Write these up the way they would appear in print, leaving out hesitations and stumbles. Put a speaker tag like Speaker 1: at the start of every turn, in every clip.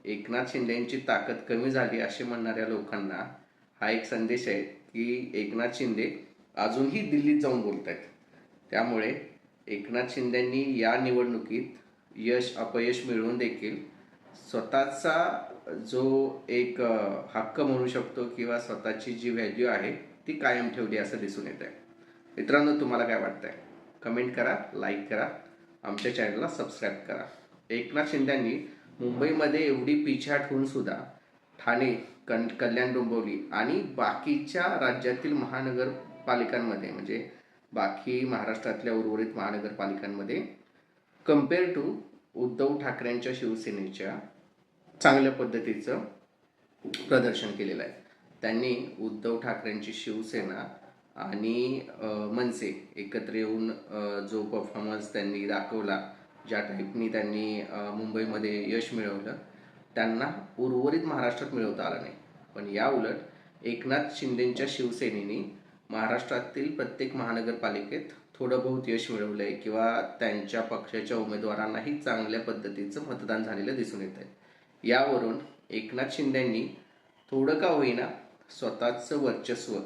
Speaker 1: एकनाथ शिंदेची ताकद कमी झाली असे म्हणणाऱ्या लोकांना हा एक संदेश आहे की एकनाथ शिंदे अजूनही दिल्लीत जाऊन बोलत आहेत. त्यामुळे एकनाथ शिंदेंनी या निवडणुकीत यश अपयश मिळवून देखील स्वतःचा जो एक हक्क म्हणू शकतो किंवा स्वतःची जी व्हॅल्यू आहे ती कायम ठेवली असं दिसून येत आहे. मित्रांनो, तुम्हाला काय वाटतंय? कमेंट करा, लाईक करा, आमच्या चॅनलला सबस्क्राईब करा. एकनाथ शिंदेंनी मुंबईमध्ये एवढी पिछाट होऊन सुद्धा ठाणे, कल्याण, डोंबिवली आणि बाकीच्या राज्यातील महानगरपालिकांमध्ये म्हणजे बाकी महाराष्ट्रातल्या उर्वरित महानगरपालिकांमध्ये कम्पेअर टू उद्धव ठाकरेंच्या शिवसेनेच्या चांगल्या पद्धतीचं प्रदर्शन केलेलं आहे. त्यांनी उद्धव ठाकरेंची शिवसेना आणि मनसे एकत्र येऊन जो परफॉर्मन्स त्यांनी दाखवला, ज्या टाईपनी त्यांनी मुंबईमध्ये यश मिळवलं, त्यांना उर्वरित महाराष्ट्रात मिळवता आलं नाही. पण या उलट एकनाथ शिंदेच्या शिवसेनेने महाराष्ट्रातील प्रत्येक महानगरपालिकेत थोडं बहुत यश मिळवलं आहे किंवा त्यांच्या पक्षाच्या उमेदवारांनाही चांगल्या पद्धतीचं मतदान झालेलं दिसून येत आहे. यावरून एकनाथ शिंदेंनी थोडं का होईना स्वतःचं वर्चस्व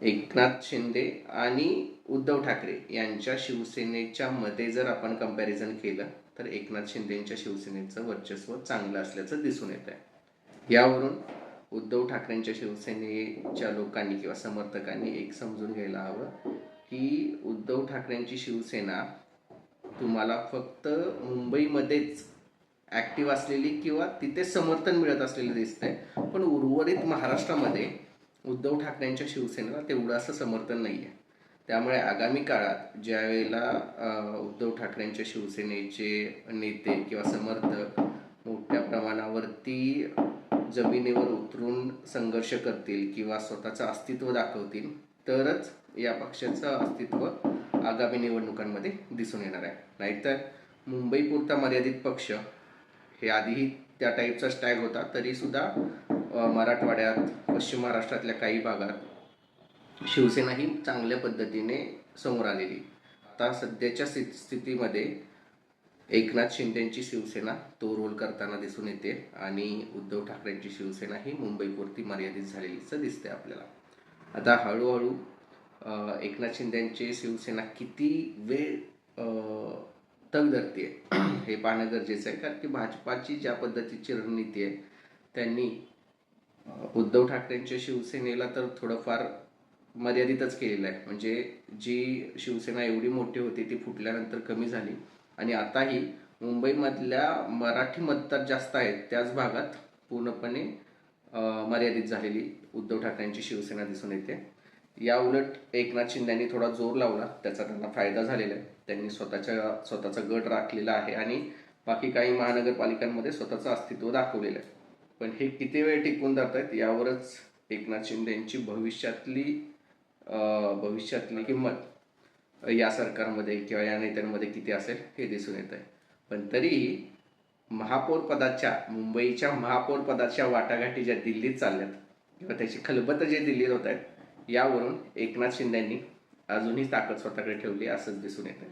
Speaker 1: एकनाथ शिंदे आणि उद्धव ठाकरे यांच्या शिवसेनेच्या मध्ये जर आपण कंपॅरिझन केलं तर एकनाथ शिंदेच्या शिवसेनेचं वर्चस्व चांगलं असल्याचं दिसून येत आहे. यावरून उद्धव ठाकरेंच्या शिवसेनेच्या लोकांनी किंवा समर्थकांनी एक समजून घ्यायला हवं की उद्धव ठाकरेंची शिवसेना तुम्हाला फक्त मुंबईमध्येच ॲक्टिव्ह असलेली किंवा तिथे समर्थन मिळत असलेलं दिसतंय, पण उर्वरित महाराष्ट्रामध्ये उद्धव ठाकरेंच्या शिवसेनेला तेवढं असं समर्थन नाही आहे. त्यामुळे आगामी काळात ज्या वेळेला उद्धव ठाकरेंच्या शिवसेनेचे नेते किंवा समर्थक मोठ्या प्रमाणावरती जमिनीवर उतरून संघर्ष करतील किंवा स्वतःचं अस्तित्व दाखवतील तरच या पक्षाचं अस्तित्व आगामी निवडणुकांमध्ये दिसून येणार आहे. नाहीतर मुंबईपुरता मर्यादित पक्ष हे आधीही त्या टाईपचा स्टॅग होता, तरीसुद्धा मराठवाड्यात, पश्चिम महाराष्ट्रातल्या काही भागात शिवसेना ही चांगल्या पद्धतीने समोर आलेली. आता सध्याच्या स्थितीमध्ये एकनाथ शिंदेची शिवसेना तो रोल करताना दिसून येते आणि उद्धव ठाकरेंची शिवसेना ही मुंबईपुरती मर्यादित झालेलीच दिसते आपल्याला. आता हळूहळू एकनाथ शिंदेची शिवसेना किती वेळ तग धरते हे पाहणं गरजेचं आहे, कारण की भाजपाची ज्या पद्धतीची रणनीती आहे त्यांनी उद्धव ठाकरेंच्या शिवसेनेला तर थोडंफार मर्यादितच केलेलं आहे. म्हणजे जी शिवसेना एवढी मोठी होती ती फुटल्यानंतर कमी झाली आणि आताही मुंबईमधल्या मराठी मतदार जास्त आहेत त्याच भागात पूर्णपणे मर्यादित झालेली उद्धव ठाकरेंची शिवसेना दिसून येते. या उलट एकनाथ शिंदेंनी थोडा जोर लावला, त्याचा त्यांना फायदा झालेला आहे. त्यांनी स्वतःचा गट राखलेला आहे आणि बाकी काही महानगरपालिकांमध्ये स्वतःचं अस्तित्व दाखवलेलं आहे. पण हे किती वेळ टिकून धरतायत यावरच एकनाथ शिंदेची भविष्यातली किंमत या सरकारमध्ये किंवा या नेत्यांमध्ये किती असेल हे दिसून येत आहे. पण तरीही मुंबईच्या महापौर पदाच्या वाटाघाटी ज्या दिल्लीत चालल्यात किंवा त्याची खलबतं जे दिल्लीत होत आहेत, यावरून एकनाथ शिंदेंनी अजूनही ताकद स्वतःकडे ठेवली असंच दिसून येत आहे.